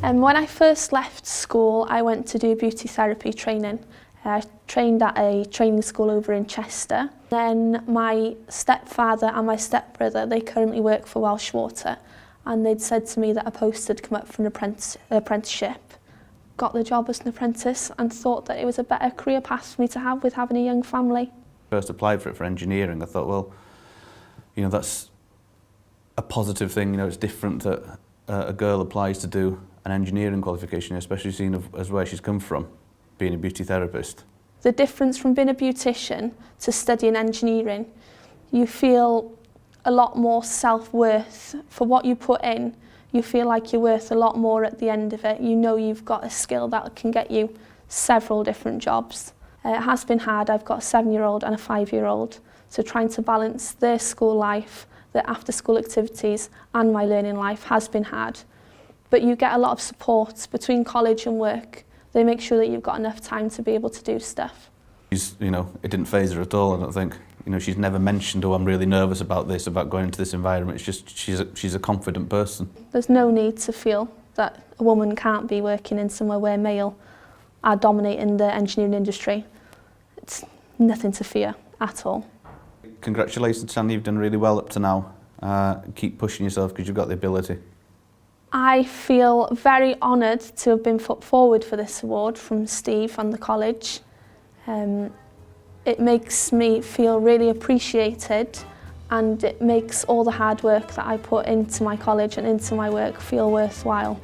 When I first left school, I went to do beauty therapy training. I trained at a training school over in Chester. Then my stepfather and my stepbrother, they currently work for Welsh Water, and they'd said to me that a post had come up for an apprenticeship. Got the job as an apprentice and thought that it was a better career path for me to have with having a young family. First applied for it for engineering, I thought, well, you know, that's a positive thing. You know, it's different that a girl applies to do an engineering qualification, especially seeing as where she's come from, being a beauty therapist. The difference from being a beautician to studying engineering, you feel a lot more self-worth for what you put in. You feel like you're worth a lot more at the end of it. You know you've got a skill that can get you several different jobs. It has been hard. I've got a 7-year-old and a 5-year-old, so trying to balance their school life, their after-school activities and my learning life has been hard. But you get a lot of support between college and work. They make sure that you've got enough time to be able to do stuff. You know, it didn't faze her at all, I don't think. You know, she's never mentioned, oh, I'm really nervous about this, about going into this environment. It's just, she's a confident person. There's no need to feel that a woman can't be working in somewhere where male are dominating the engineering industry. It's nothing to fear at all. Congratulations, Tanya, you've done really well up to now. Keep pushing yourself because you've got the ability. I feel very honoured to have been put forward for this award from Steve and the college. It makes me feel really appreciated, and it makes all the hard work that I put into my college and into my work feel worthwhile.